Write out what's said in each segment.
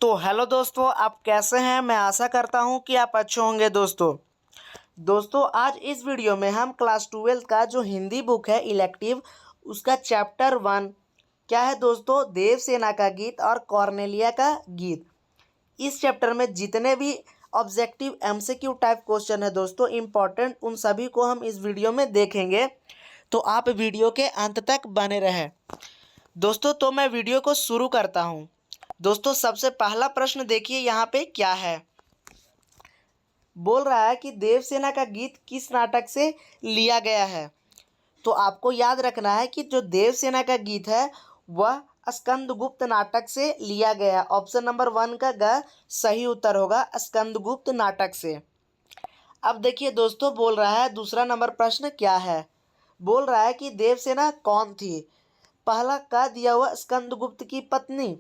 तो हेलो दोस्तों, आप कैसे हैं। मैं आशा करता हूं कि आप अच्छे होंगे। दोस्तों आज इस वीडियो में हम क्लास 12 का जो हिंदी बुक है इलेक्टिव, उसका चैप्टर 1 क्या है दोस्तों, देवसेना का गीत और कॉर्नेलिया का गीत। इस चैप्टर में जितने भी ऑब्जेक्टिव एमसीक्यू टाइप क्वेश्चन है दोस्तों इम्पॉर्टेंट, उन सभी को हम इस वीडियो में देखेंगे। तो आप वीडियो के अंत तक बने रहें दोस्तों। तो मैं वीडियो को शुरू करता हूं। दोस्तों सबसे पहला प्रश्न देखिए यहाँ पे क्या है। बोल रहा है कि देवसेना का गीत किस नाटक से लिया गया है। तो आपको याद रखना है कि जो देवसेना का गीत है वह स्कंदगुप्त नाटक से लिया गया। ऑप्शन नंबर 1 का सही उत्तर होगा स्कंदगुप्त नाटक से। अब देखिए दोस्तों, बोल रहा है दूसरा नंबर प्रश्न क्या है। बोल रहा है कि देवसेना कौन थी। पहला का दिया हुआ स्कंदगुप्त की पत्नी,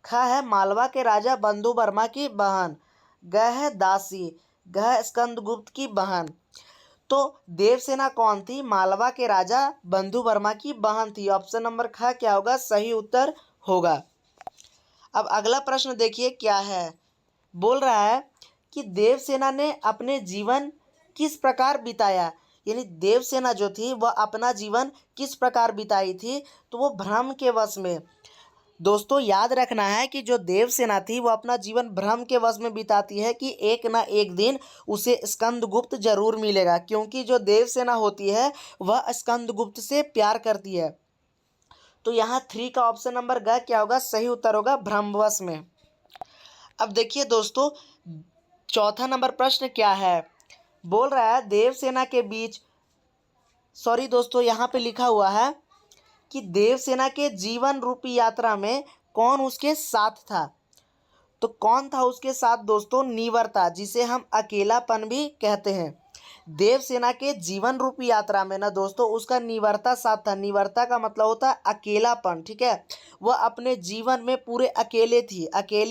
ख है मालवा के राजा बंधु वर्मा की बहन, ग है दासी, घ है स्कंदगुप्त की बहन। तो देवसेना कौन थी, मालवा के राजा बंधु वर्मा की बहन थी। ऑप्शन नंबर ख क्या होगा, सही उत्तर होगा। अब अगला प्रश्न देखिए क्या है। बोल रहा है कि देवसेना ने अपने जीवन किस प्रकार बिताया, यानी देवसेना जो थी वह अपना जीवन किस प्रकार बिताई थी। तो वो भ्रम के वश में। दोस्तों याद रखना है कि जो देवसेना थी वो अपना जीवन भ्रम के वश में बिताती है कि एक ना एक दिन उसे स्कंदगुप्त जरूर मिलेगा, क्योंकि जो देवसेना होती है वह स्कंदगुप्त से प्यार करती है। तो यहाँ 3 का ऑप्शन नंबर ग क्या होगा, सही उत्तर होगा भ्रमवश में। अब देखिए दोस्तों चौथा नंबर प्रश्न क्या है। बोल रहा है देवसेना के बीच, सॉरी दोस्तों यहाँ पे लिखा हुआ है कि देवसेना के जीवन रूपी यात्रा में कौन उसके साथ था। तो कौन था उसके साथ दोस्तों, नीवरता, जिसे हम अकेलापन भी कहते हैं। देवसेना के जीवन रूपी यात्रा में ना दोस्तों उसका नीवरता साथ था। नीवरता का मतलब होता है अकेलापन, ठीक है। वह अपने जीवन में पूरे अकेली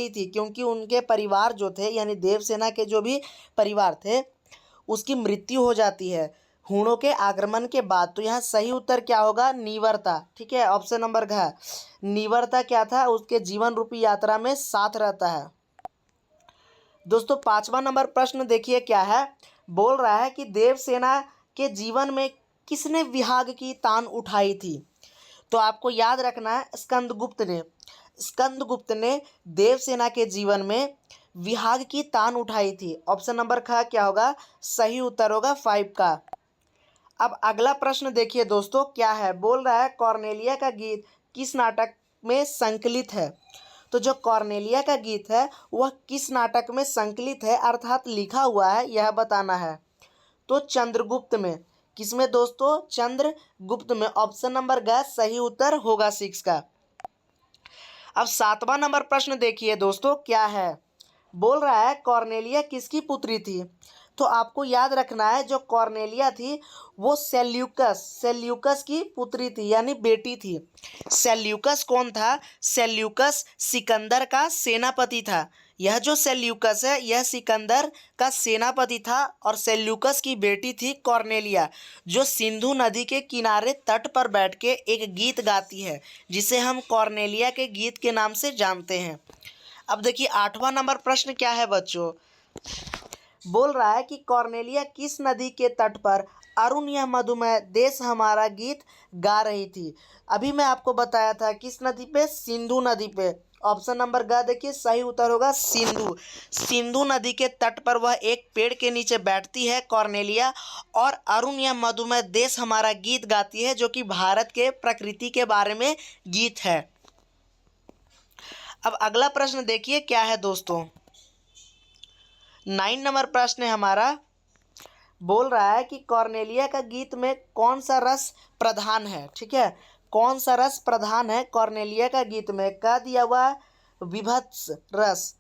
थी, क्योंकि उनके परिवार जो थे, यानी देवसेना के जो भी परिवार थे उसकी मृत्यु हो जाती है हूणों के आक्रमण के बाद। तो यहाँ सही उत्तर क्या होगा, नीवरता, ठीक है। ऑप्शन नंबर घ नीवरता क्या था, उसके जीवन रूपी यात्रा में साथ रहता है। दोस्तों 5वां नंबर प्रश्न देखिए क्या है। बोल रहा है कि देवसेना के जीवन में किसने विहाग की तान उठाई थी। तो आपको याद रखना है स्कंदगुप्त ने देवसेना के जीवन में विहाग की तान उठाई थी। ऑप्शन नंबर ख क्या होगा, सही उत्तर होगा 5 का। अब अगला प्रश्न देखिए दोस्तों क्या है। बोल रहा है कॉर्नेलिया का गीत किस नाटक में संकलित है। तो जो कॉर्नेलिया का गीत है वह किस नाटक में संकलित है, अर्थात लिखा हुआ है, यह बताना है। तो चंद्रगुप्त में। किसमें दोस्तों, चंद्रगुप्त में। ऑप्शन नंबर ग सही उत्तर होगा 6 का। अब 7वां नंबर प्रश्न देखिए दोस्तों क्या है। बोल रहा है कॉर्नेलिया किसकी पुत्री थी। तो आपको याद रखना है जो कॉर्नेलिया थी वो सेल्यूकस की पुत्री थी, यानी बेटी थी। सेल्यूकस कौन था, सेल्यूकस सिकंदर का सेनापति था। यह जो सेल्यूकस है यह सिकंदर का सेनापति था, और सेल्यूकस की बेटी थी कॉर्नेलिया, जो सिंधु नदी के किनारे तट पर बैठ के एक गीत गाती है, जिसे हम कॉर्नेलिया के गीत के नाम से जानते हैं। अब देखिए 8वां नंबर प्रश्न क्या है बच्चों। बोल रहा है कि कॉर्नेलिया किस नदी के तट पर अरुण यह मधुमेह देश हमारा गीत गा रही थी। अभी मैं आपको बताया था किस नदी पे, सिंधु नदी पे। ऑप्शन नंबर ग देखिए सही उत्तर होगा सिंधु नदी के तट पर वह एक पेड़ के नीचे बैठती है कॉर्नेलिया, और अरुण यह मधुमेह देश हमारा गीत गाती है, जो कि भारत के प्रकृति के बारे में गीत है। अब अगला प्रश्न देखिए क्या है दोस्तों। 9 नंबर प्रश्न है हमारा। बोल रहा है कि कॉर्नेलिया का गीत में कौन सा रस प्रधान है, ठीक है। कौन सा रस प्रधान है कॉर्नेलिया का गीत में। कह दिया हुआ विभत्स रस,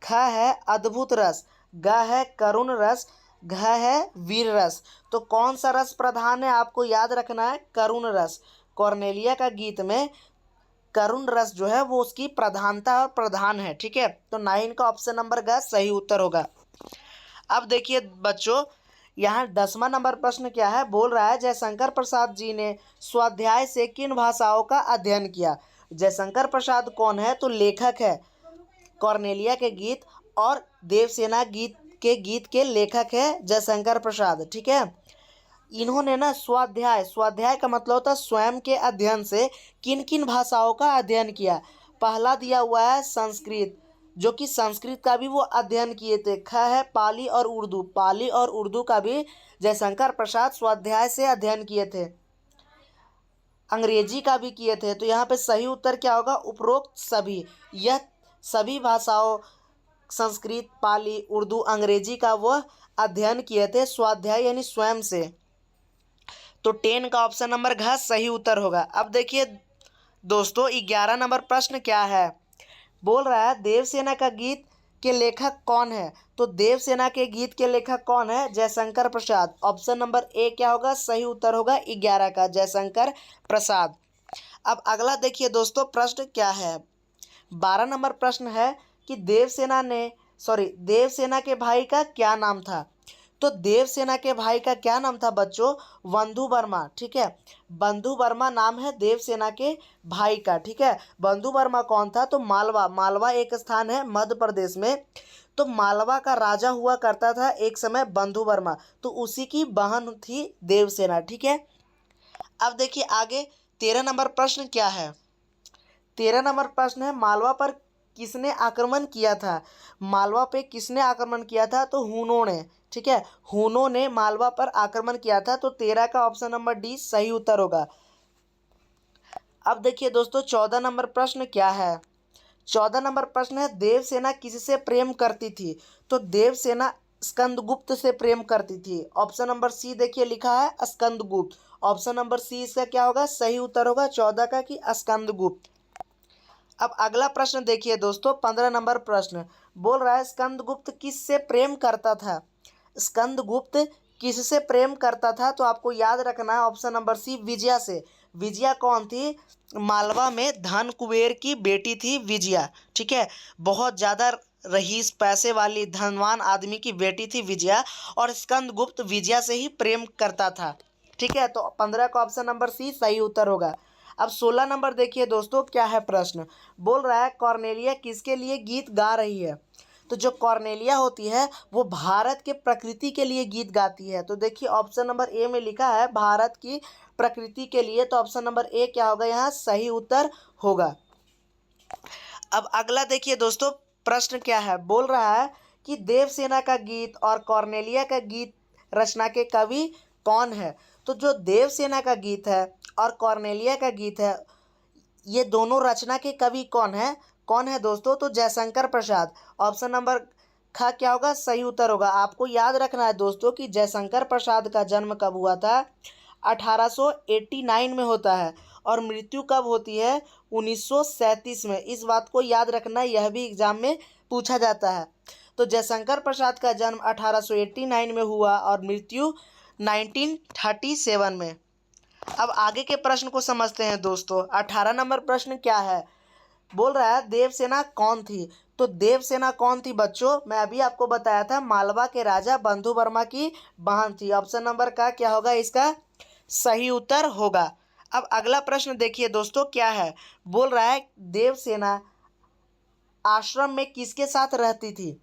ख है अद्भुत रस, ग है करुण रस, घ है वीर रस। तो कौन सा रस प्रधान है, आपको याद रखना है करुण रस। कॉर्नेलिया का गीत में करुण रस जो है वो उसकी प्रधानता और प्रधान है, ठीक है। तो 9 का ऑप्शन नंबर ग सही उत्तर होगा। अब देखिए बच्चों यहाँ 10वां नंबर प्रश्न क्या है। बोल रहा है जयशंकर प्रसाद जी ने स्वाध्याय से किन भाषाओं का अध्ययन किया। जयशंकर प्रसाद कौन है, तो लेखक है। कॉर्नेलिया के गीत और देवसेना गीत के लेखक है जयशंकर प्रसाद। ठीक है, इन्होंने ना स्वाध्याय का मतलब होता है स्वयं के अध्ययन से किन किन भाषाओं का अध्ययन किया। पहला दिया हुआ है संस्कृत, जो कि संस्कृत का भी वो अध्ययन किए थे। ख है पाली और उर्दू का भी जयशंकर प्रसाद स्वाध्याय से अध्ययन किए थे। अंग्रेजी का भी किए थे। तो यहाँ पे सही उत्तर क्या होगा, उपरोक्त सभी। यह सभी भाषाओं संस्कृत, पाली, उर्दू, अंग्रेजी का वह अध्ययन किए थे स्वाध्याय यानी स्वयं से। तो 10 का ऑप्शन नंबर घ सही उत्तर होगा। अब देखिए दोस्तों 11 नंबर प्रश्न क्या है, बोल रहा है देवसेना का गीत के लेखक कौन है। तो देवसेना के गीत के लेखक कौन है, Jaishankar Prasad. Option number A क्या होगा, सही उत्तर होगा 11 का, जयशंकर प्रसाद। अब अगला देखिए दोस्तों प्रश्न क्या है, 12 नंबर प्रश्न है कि देवसेना के भाई का क्या नाम था। तो देवसेना के भाई का क्या नाम था बच्चों, बंधु वर्मा। ठीक है, बंधु वर्मा नाम है देवसेना के भाई का। ठीक है, बंधु वर्मा कौन था, तो मालवा एक स्थान है मध्य प्रदेश में। तो मालवा का राजा हुआ करता था एक समय बंधु वर्मा, तो उसी की बहन थी देवसेना। ठीक है, अब देखिए आगे 13 नंबर प्रश्न क्या है। 13 नंबर प्रश्न है मालवा पर किसने आक्रमण किया था। मालवा पे किसने आक्रमण किया था, तो हुनों ने। ठीक है, हुनों ने मालवा पर आक्रमण किया था। तो 13 का ऑप्शन नंबर डी सही उत्तर होगा। अब देखिए दोस्तों 14 नंबर प्रश्न क्या है। 14 नंबर प्रश्न है देवसेना किससे प्रेम करती थी। तो देवसेना स्कंदगुप्त से प्रेम करती थी। ऑप्शन नंबर सी देखिए लिखा है स्कंदगुप्त। ऑप्शन नंबर सी इसका क्या होगा, सही उत्तर होगा 14 का कि स्कंदगुप्त। अब अगला प्रश्न देखिए दोस्तों 15 नंबर प्रश्न बोल रहा है स्कंदगुप्त किससे प्रेम करता था। स्कंदगुप्त किससे प्रेम करता था, तो आपको याद रखना है ऑप्शन नंबर सी विजया से। विजया कौन थी, मालवा में धन कुबेर की बेटी थी विजया। ठीक है, बहुत ज़्यादा रईस पैसे वाली धनवान आदमी की बेटी थी विजया, और स्कंदगुप्त विजया से ही प्रेम करता था। ठीक है, तो 15 का ऑप्शन नंबर सी सही उत्तर होगा। अब 16 नंबर देखिए दोस्तों क्या है प्रश्न, बोल रहा है कॉर्नेलिया किसके लिए गीत गा रही है। तो जो कॉर्नेलिया होती है वो भारत के प्रकृति के लिए गीत गाती है। तो देखिए ऑप्शन नंबर ए में लिखा है भारत की प्रकृति के लिए, तो ऑप्शन नंबर ए क्या होगा, यहाँ सही उत्तर होगा। अब अगला देखिए दोस्तों प्रश्न क्या है, बोल रहा है कि देवसेना का गीत और कॉर्नेलिया का गीत रचना के कवि कौन है। तो जो देवसेना का गीत है और कॉर्नेलिया का गीत है, ये दोनों रचना के कवि कौन है दोस्तों, तो जयशंकर प्रसाद। ऑप्शन नंबर ख क्या होगा, सही उत्तर होगा। आपको याद रखना है दोस्तों कि जयशंकर प्रसाद का जन्म कब हुआ था, 1889 में होता है, और मृत्यु कब होती है, 1937 में। इस बात को याद रखना, यह भी एग्जाम में पूछा जाता है। तो जयशंकर प्रसाद का जन्म 1889 में हुआ और मृत्यु 1937 में। अब आगे के प्रश्न को समझते हैं दोस्तों। 18 नंबर प्रश्न क्या है, बोल रहा है देवसेना कौन थी। तो देवसेना कौन थी बच्चों, मैं अभी आपको बताया था मालवा के राजा बंधु वर्मा की बहन थी। ऑप्शन नंबर का क्या होगा, इसका सही उत्तर होगा। अब अगला प्रश्न देखिए दोस्तों क्या है, बोल रहा है देवसेना आश्रम में किसके साथ रहती थी।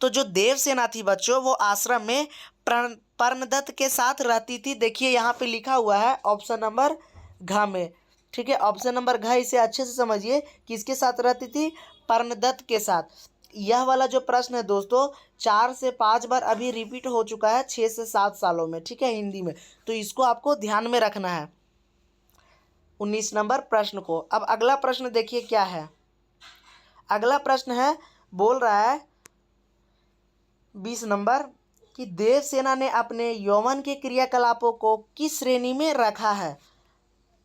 तो जो देवसेना थी बच्चों वो आश्रम में पर्णदत्त के साथ रहती थी। देखिए यहाँ पे लिखा हुआ है ऑप्शन नंबर घ में। ठीक है, ऑप्शन नंबर घ, इसे अच्छे से समझिए, किसके साथ रहती थी, पर्णदत्त के साथ। यह वाला जो प्रश्न है दोस्तों 4 से 5 बार अभी रिपीट हो चुका है 6 से 7 सालों में। ठीक है, हिंदी में, तो इसको आपको ध्यान में रखना है 19 नंबर प्रश्न को। अब अगला प्रश्न देखिए क्या है। अगला प्रश्न है, बोल रहा है 20 नंबर कि देवसेना ने अपने यौवन के क्रियाकलापों को किस श्रेणी में रखा है।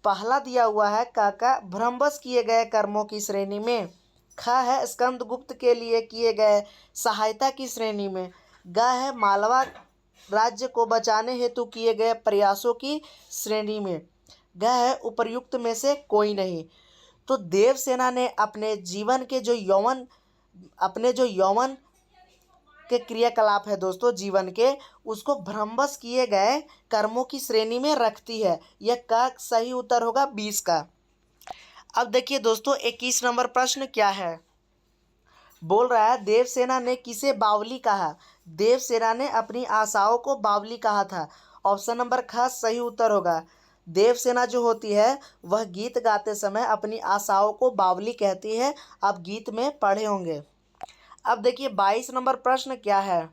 पहला दिया हुआ है काका भ्रमवश किए गए कर्मों की श्रेणी में। ख है स्कंदगुप्त के लिए किए गए सहायता की श्रेणी में। ग है मालवा राज्य को बचाने हेतु किए गए प्रयासों की श्रेणी में। घ है उपर्युक्त में से कोई नहीं। तो देवसेना ने अपने जो यौवन के क्रियाकलाप है दोस्तों जीवन के, उसको भ्रमवश किए गए कर्मों की श्रेणी में रखती है। यह का सही उत्तर होगा 20 का। अब देखिए दोस्तों 21 नंबर प्रश्न क्या है, बोल रहा है देवसेना ने किसे बावली कहा। देवसेना ने अपनी आशाओं को बावली कहा था। ऑप्शन नंबर ख सही उत्तर होगा। देवसेना जो होती है वह गीत गाते समय अपनी आशाओं को बावली कहती है। आप गीत में पढ़े होंगे। अब देखिए 22 नंबर प्रश्न क्या है।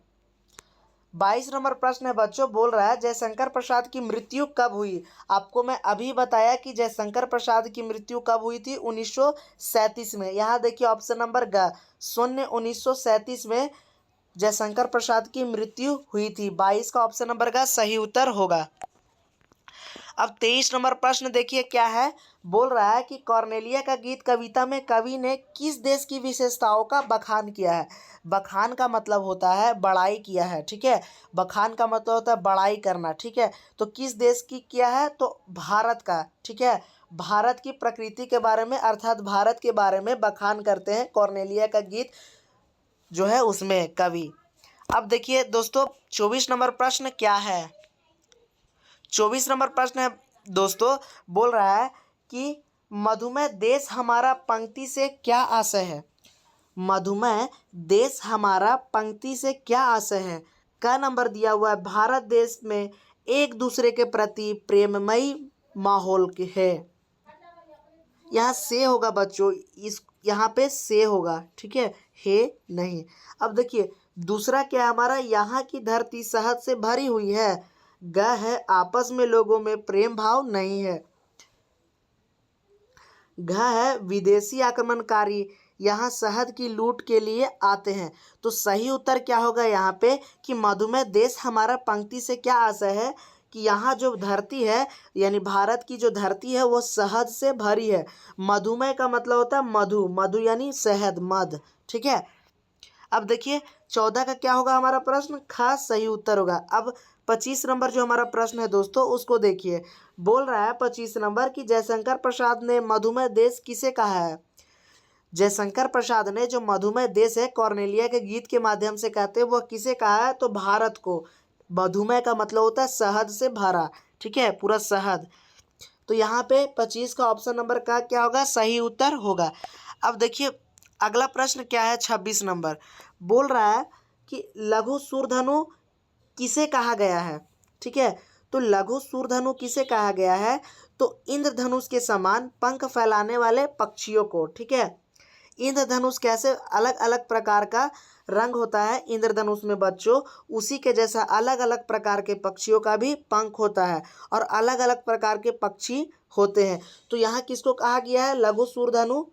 22 नंबर प्रश्न है बच्चों, बोल रहा है जयशंकर प्रसाद की मृत्यु कब हुई। आपको मैं अभी बताया कि जयशंकर प्रसाद की मृत्यु कब हुई थी, 1937 में। यहाँ देखिए ऑप्शन नंबर ग 1937 में जयशंकर प्रसाद की मृत्यु हुई थी। 22 का ऑप्शन नंबर का सही उत्तर होगा। अब 23 नंबर प्रश्न देखिए क्या है। बोल रहा है कि कॉर्नेलिया का गीत कविता में कवि ने किस देश की विशेषताओं का बखान किया है। बखान का मतलब होता है बड़ाई किया है, ठीक है। बखान का मतलब होता है बड़ाई करना, ठीक है। तो किस देश की किया है, तो भारत का, ठीक है। भारत की प्रकृति के बारे में अर्थात भारत के बारे में बखान करते हैं कॉर्नेलिया का गीत जो है उसमें कवि। अब देखिए दोस्तों 24 नंबर प्रश्न क्या है। 24 नंबर प्रश्न है दोस्तों, बोल रहा है कि मधुमेह देश हमारा पंक्ति से क्या आशय है। मधुमेह देश हमारा पंक्ति से क्या आशय है। का नंबर दिया हुआ है, भारत देश में एक दूसरे के प्रति प्रेममयी माहौल के है। यहाँ से होगा बच्चों, इस यहाँ पे से होगा, ठीक है नहीं। अब देखिए दूसरा क्या है हमारा, यहाँ की धरती शहद से भरी हुई है। ग है आपस में लोगों में प्रेम भाव नहीं है। घ है विदेशी आक्रमणकारी यहाँ शहद की लूट के लिए आते हैं। तो सही उत्तर क्या होगा यहाँ पे कि मधुमेह देश हमारा पंक्ति से क्या आशय है कि यहाँ जो धरती है यानी भारत की जो धरती है वो शहद से भरी है। मधुमेह का मतलब होता है मधु, मधु यानी शहद, मध, ठीक है। अब देखिए 14 का क्या होगा हमारा प्रश्न, खास सही उत्तर होगा। अब 25 नंबर जो हमारा प्रश्न है दोस्तों उसको देखिए। बोल रहा है 25 नंबर कि जयशंकर प्रसाद ने मधुमेह देश किसे कहा है। जयशंकर प्रसाद ने जो मधुमेह देश है कॉर्नेलिया के गीत के माध्यम से कहते हैं, वह किसे कहा है, तो भारत को। मधुमेह का मतलब होता है शहद से भरा, ठीक है, पूरा शहद। तो यहाँ पे 25 का ऑप्शन नंबर का क्या होगा, सही उत्तर होगा। अब देखिए अगला प्रश्न क्या है 26 नंबर, बोल रहा है कि लघु सूरधनु किसे कहा गया है, ठीक है। तो लघु सूरधनु किसे कहा गया है, तो इंद्रधनुष के समान पंख फैलाने वाले पक्षियों को, ठीक है। इंद्रधनुष कैसे अलग अलग प्रकार का रंग होता है इंद्रधनुष में बच्चों, उसी के जैसा अलग अलग प्रकार के पक्षियों का भी पंख होता है और अलग अलग प्रकार के पक्षी होते हैं। तो यहाँ किसको कहा गया है, लघु सूरधनु,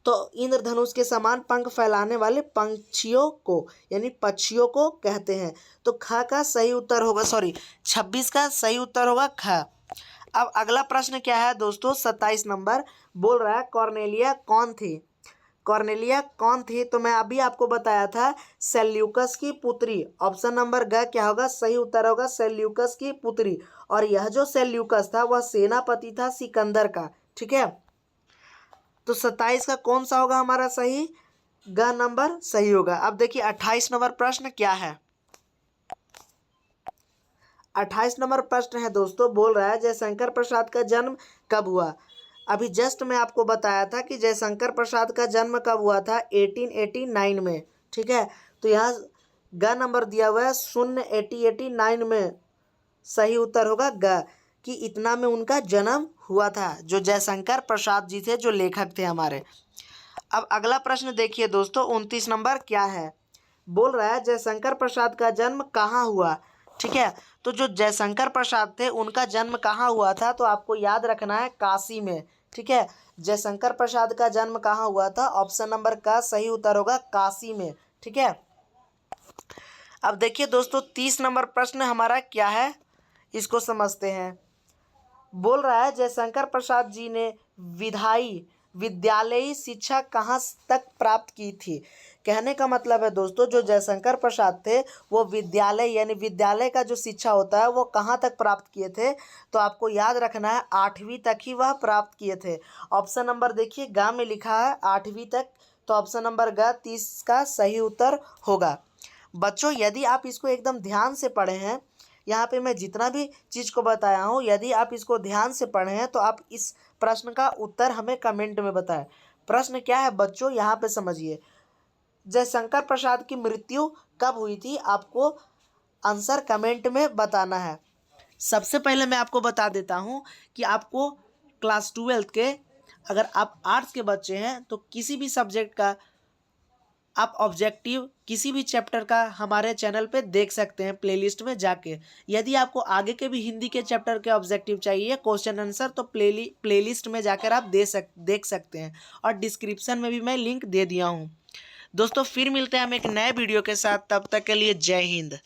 तो इंद्रधनुष के समान पंख फैलाने वाले पंछियों को यानी पक्षियों को कहते हैं। तो ख का सही उत्तर होगा, 26 का सही उत्तर होगा ख। अब अगला प्रश्न क्या है दोस्तों 27 नंबर, बोल रहा है कॉर्नेलिया कौन थी। कॉर्नेलिया कौन थी, तो मैं अभी आपको बताया था सेल्यूकस की पुत्री। ऑप्शन नंबर ग क्या होगा, सही उत्तर होगा सेल्यूकस की पुत्री। और यह जो सेल्यूकस था वह सेनापति था सिकंदर का, ठीक है। तो 27 का कौन सा होगा हमारा सही, ग नंबर सही होगा। अब देखिए 28 नंबर प्रश्न क्या है। 28 नंबर प्रश्न है दोस्तों, बोल रहा है जयशंकर प्रसाद का जन्म कब हुआ। अभी जस्ट मैं आपको बताया था कि जयशंकर प्रसाद का जन्म कब हुआ था, 1889 में, ठीक है। तो यहाँ ग नंबर दिया हुआ है 1889 में, सही उत्तर होगा ग कि इतना में उनका जन्म हुआ था, जो जयशंकर प्रसाद जी थे जो लेखक थे हमारे। अब अगला प्रश्न देखिए दोस्तों 29 नंबर क्या है, बोल रहा है जयशंकर प्रसाद का जन्म कहाँ हुआ, ठीक है। तो जो जयशंकर प्रसाद थे उनका जन्म कहाँ हुआ था, तो आपको याद रखना है काशी में, ठीक है। जयशंकर प्रसाद का जन्म कहाँ हुआ था, ऑप्शन नंबर का सही उत्तर होगा काशी में, ठीक है। अब देखिए दोस्तों 30 नंबर प्रश्न हमारा क्या है, इसको समझते हैं। बोल रहा है जयशंकर प्रसाद जी ने विद्यालयी शिक्षा कहाँ तक प्राप्त की थी। कहने का मतलब है दोस्तों जो जयशंकर प्रसाद थे वो विद्यालय यानी विद्यालय का जो शिक्षा होता है वो कहाँ तक प्राप्त किए थे, तो आपको याद रखना है 8वीं तक ही वह प्राप्त किए थे। ऑप्शन नंबर देखिए ग में लिखा है 8वीं तक, तो ऑप्शन नंबर ग 30 का सही उत्तर होगा। बच्चों यदि आप इसको एकदम ध्यान से पढ़े हैं, यहाँ पे मैं जितना भी चीज़ को बताया हूँ यदि आप इसको ध्यान से पढ़े हैं तो आप इस प्रश्न का उत्तर हमें कमेंट में बताएं। प्रश्न क्या है बच्चों, यहाँ पे समझिए। जयशंकर प्रसाद की मृत्यु कब हुई थी? आपको आंसर कमेंट में बताना है। सबसे पहले मैं आपको बता देता हूँ कि आपको क्लास 12 के, अगर आप आर्ट्स के बच्चे हैं तो किसी भी सब्जेक्ट का आप ऑब्जेक्टिव किसी भी चैप्टर का हमारे चैनल पे देख सकते हैं प्लेलिस्ट में जाके। यदि आपको आगे के भी हिंदी के चैप्टर के ऑब्जेक्टिव चाहिए क्वेश्चन आंसर, तो प्लेलिस्ट में जाकर आप देख सकते हैं, और डिस्क्रिप्शन में भी मैं लिंक दे दिया हूँ। दोस्तों फिर मिलते हैं हम एक नए वीडियो के साथ, तब तक के लिए जय हिंद।